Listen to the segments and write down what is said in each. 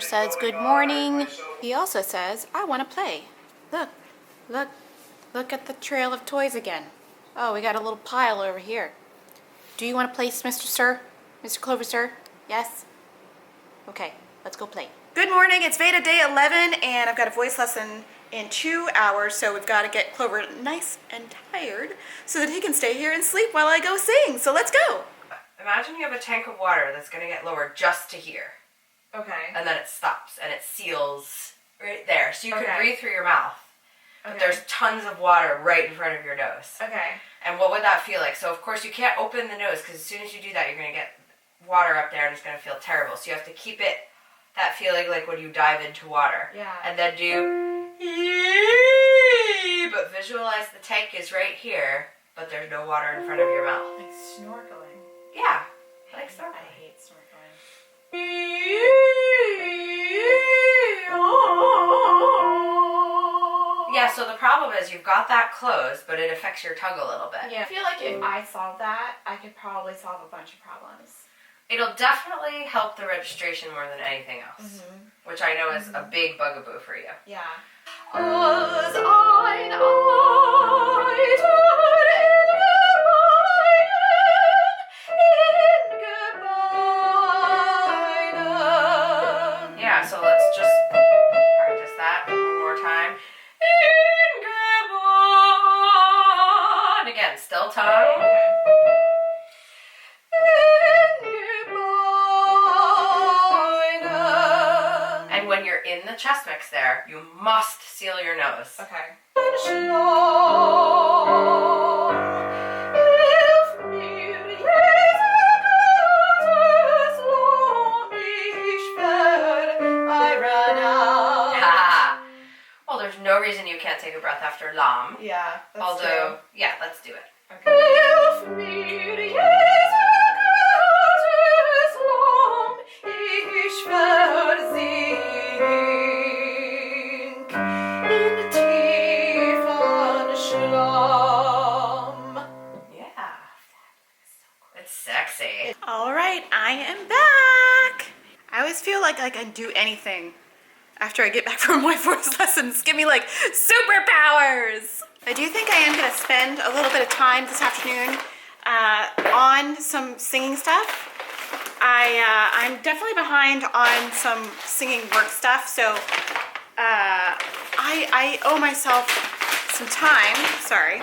says good morning. He also says, I want to play. Look, look, look at the trail of toys again. Oh, we got a little pile over here. Do you want to play, Mr. Sir? Mr. Clover, sir? Yes? Okay, let's go play. Good morning, it's VEDA day 11, and I've got a voice lesson in 2 hours, so we've got to get Clover nice and tired so that he can stay here and sleep while I go sing. So let's go. Imagine you have a tank of water that's going to get lowered just to here. Okay. And then it stops and it seals right there. So you can breathe through your mouth. But there's tons of water right in front of your nose. Okay. And what would that feel like? So of course you can't open the nose because as soon as you do that you're going to get water up there and it's going to feel terrible. So you have to keep it, that feeling like when you dive into water. Yeah. And then do, but visualize the tank is right here, but there's no water in front of your mouth. Like snorkeling. Yeah. Like snorkeling. I hate snorkeling. Yeah, so the problem is you've got that closed, but it affects your tongue a little bit. Yeah, I feel like if I solved that, I could probably solve a bunch of problems. It'll definitely help the registration more than anything else, which I know is a big bugaboo for you. Yeah. Yeah, so let's just practice that one more time. And again, still tongue. And when you're in the chest mix there, you must seal your nose. Okay. Well, there's no reason you can't take a breath after lam. Yeah, that's Although, yeah, let's do it. It's sexy. All right, I am back. I always feel like I can do anything after I get back from my voice lessons. Give me like superpowers. I do think I am going to spend a little bit of time this afternoon on some singing stuff. I'm definitely behind on some singing work stuff, so I owe myself some time. Sorry.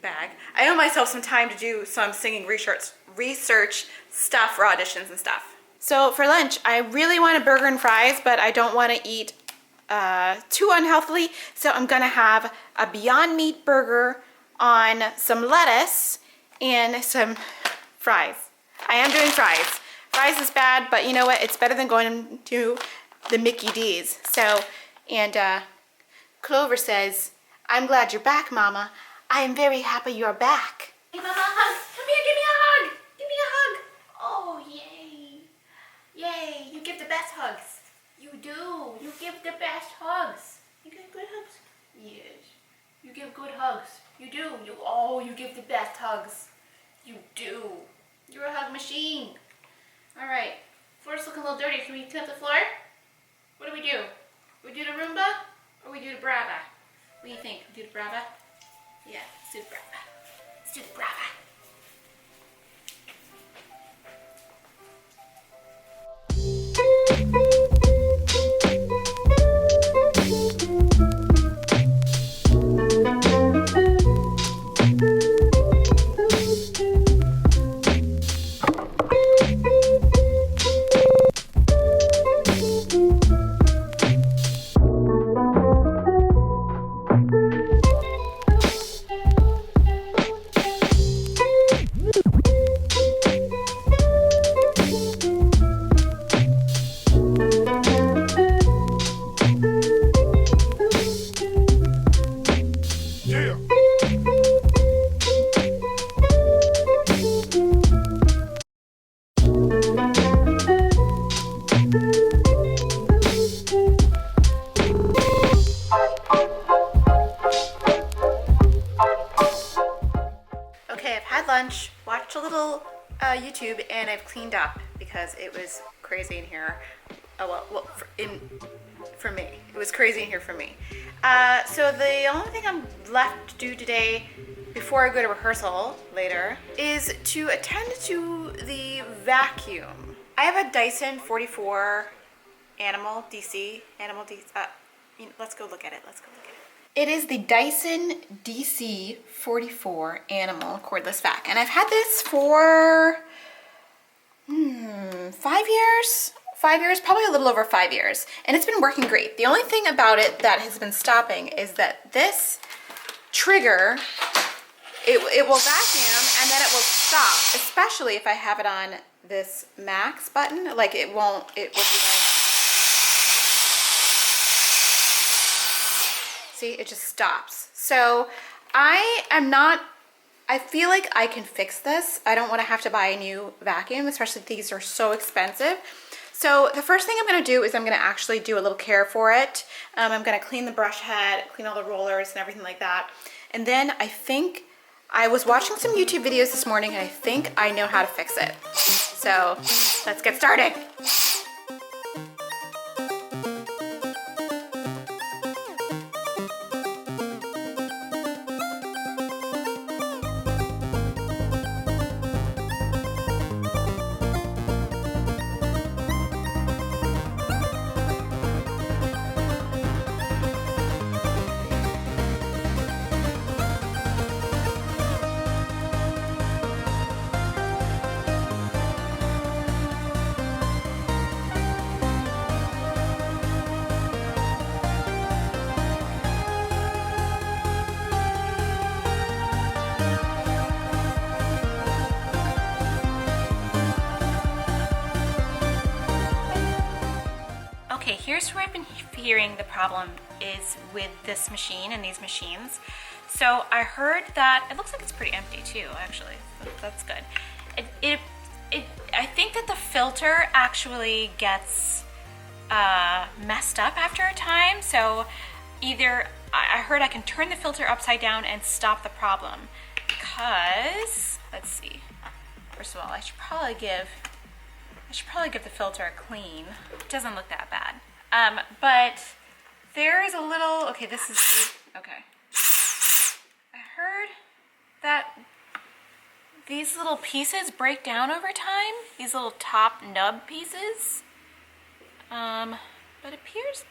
Bag. I owe myself some time to do some singing research stuff for auditions and stuff. So for lunch, I really want a burger and fries, but I don't want to eat too unhealthily, so I'm gonna have a Beyond Meat burger on some lettuce and some fries. I am doing fries. Fries is bad, but you know what? It's better than going to the Mickey D's. So, and Clover says, I'm glad you're back, Mama. I am very happy you're back. Hey, Mama, hug. Come here, give me a hug. Give me a hug. Oh, yay. Yay, you give the best hugs. You do. You give the best hugs. You give good hugs? Yes. You give good hugs. You do. You give the best hugs. You do. You're a hug machine. All right. Floor's looking a little dirty. Can we clean up the floor? What do? We do the Roomba or we do the Brava? What do you think? We do the Brava? Yeah, let's do the Brava. Let's do the Brava. lunch, watched a little YouTube, and I've cleaned up because it was crazy in here. for me. It was crazy in here for me. So the only thing I'm left to do today before I go to rehearsal later is to attend to the vacuum. I have a Dyson 44 Animal DC. Let's go look at it. It is the Dyson DC 44 Animal cordless vac, and I've had this for 5 years. 5 years, probably a little over 5 years, and it's been working great. The only thing about it that has been stopping is that this trigger, it will vacuum and then it will stop, especially if I have it on this max button. Like it will be like, see, it just stops. So I feel like I can fix this. I don't want to have to buy a new vacuum, especially these are so expensive. So the first thing I'm going to do is I'm going to actually do a little care for it. I'm going to clean the brush head, clean all the rollers and everything like that. And then I think I was watching some YouTube videos this morning and I think I know how to fix it. So let's get started. Okay, here's where I've been hearing the problem is with this machine and these machines. So I heard that, it looks like it's pretty empty too, actually. That's good. I think that the filter actually gets messed up after a time. So either, I heard I can turn the filter upside down and stop the problem. Because, let's see. First of all, I should probably give the filter a clean. It doesn't look that bad. But there is a little, okay, this is, okay. I heard that these little pieces break down over time, these little top nub pieces. But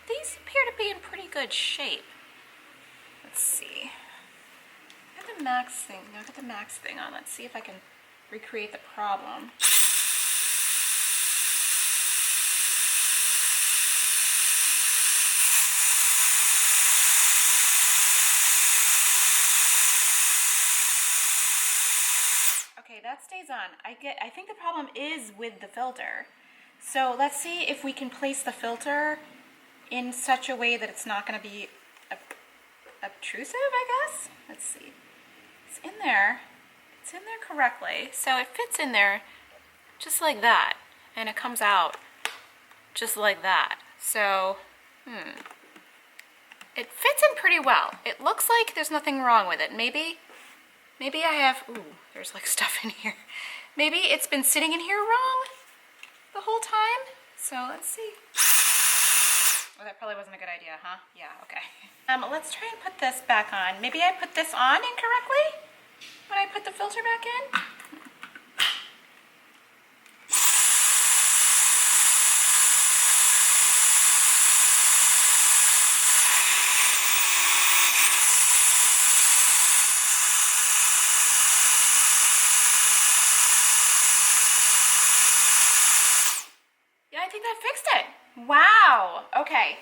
these appear to be in pretty good shape. Let's see. I got the max thing, now I got the max thing on. Let's see if I can recreate the problem. Okay, that stays on. I think the problem is with the filter. So let's see if we can place the filter in such a way that it's not going to be obtrusive, I guess. Let's see. It's in there. It's in there correctly. So it fits in there just like that. And it comes out just like that. So, it fits in pretty well. It looks like there's nothing wrong with it. Maybe I have, there's like stuff in here. Maybe it's been sitting in here wrong the whole time. So let's see. Well, that probably wasn't a good idea, huh? Yeah, okay. Let's try and put this back on. Maybe I put this on incorrectly when I put the filter back in. I think that fixed it. Wow. Okay.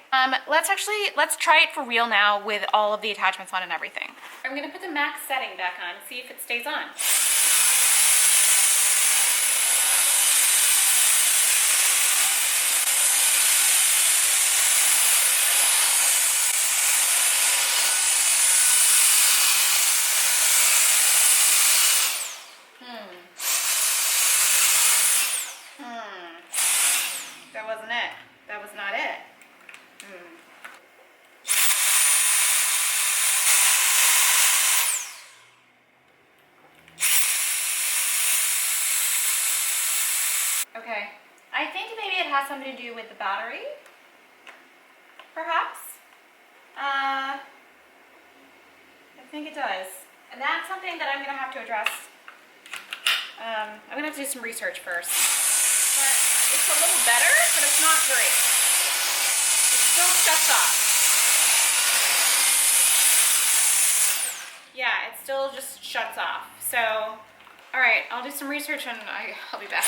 Let's try it for real now with all of the attachments on and everything. I'm gonna put the max setting back on, see if it stays on. That wasn't it. That was not it. Okay. I think maybe it has something to do with the battery, perhaps. I think it does. And that's something that I'm gonna have to address. I'm gonna have to do some research first. But it's a little better, but it's not great. It still shuts off. Yeah, it still just shuts off. So, all right, I'll do some research and I'll be back.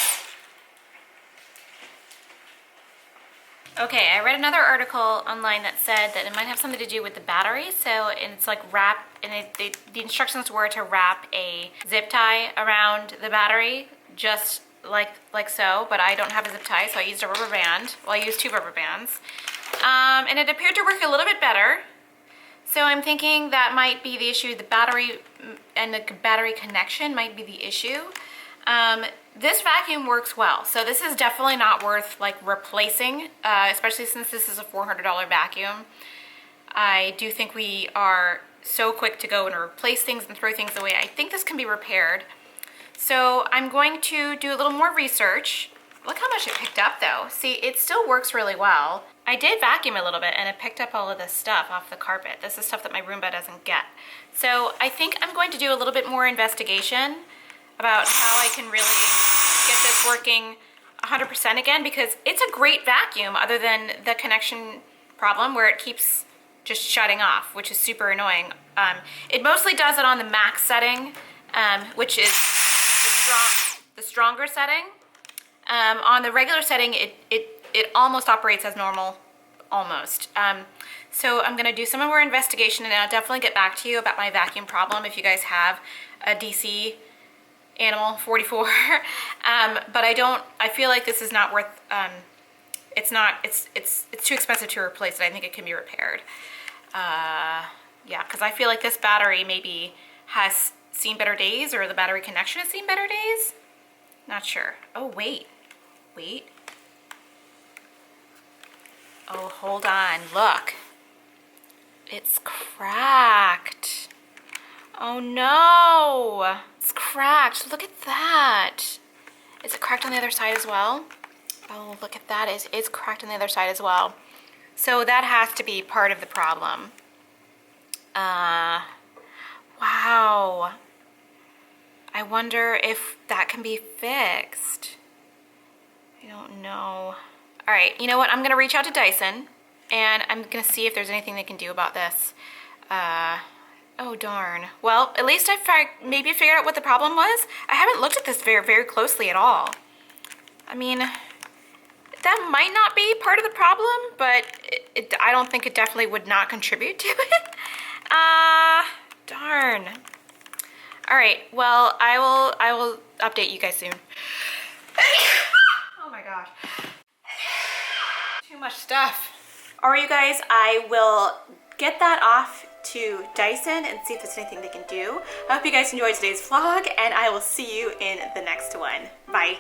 Okay, I read another article online that said that it might have something to do with the battery. So, and it's like the instructions were to wrap a zip tie around the battery, just like so, but I don't have a zip tie, so I used a rubber band. Well, I used 2 rubber bands. And it appeared to work a little bit better. So I'm thinking that might be the issue. The battery and the battery connection might be the issue. This vacuum works well, so this is definitely not worth like replacing, especially since this is a $400 vacuum. I do think we are so quick to go and replace things and throw things away. I think this can be repaired. So I'm going to do a little more research. Look how much it picked up though. See, it still works really well. I did vacuum a little bit and it picked up all of this stuff off the carpet. This is stuff that my Roomba doesn't get. So I think I'm going to do a little bit more investigation about how I can really get this working 100% again, because it's a great vacuum other than the connection problem where it keeps just shutting off, which is super annoying. It mostly does it on the max setting, which is the stronger setting. On the regular setting, it almost operates as normal, almost. So I'm gonna do some more investigation and I'll definitely get back to you about my vacuum problem if you guys have a DC Animal 44. But I feel like this is not worth, it's too expensive to replace it. I think it can be repaired. Yeah, because I feel like this battery maybe has seen better days, or the battery connection has seen better days. Not sure. Oh, wait. Oh, hold on, look. It's cracked. Oh no, it's cracked. Look at that. Is it cracked on the other side as well? Oh, look at that, it's cracked on the other side as well. So that has to be part of the problem. Wow. I wonder if that can be fixed. I don't know. All right, you know what? I'm gonna reach out to Dyson and I'm gonna see if there's anything they can do about this. Oh darn. Well, at least I maybe figured out what the problem was. I haven't looked at this very, very closely at all. I mean, that might not be part of the problem, but I don't think it definitely would not contribute to it. Darn. All right, well, I will update you guys soon. Oh my gosh. Too much stuff. All right, you guys, I will get that off to Dyson and see if there's anything they can do. I hope you guys enjoyed today's vlog, and I will see you in the next one. Bye.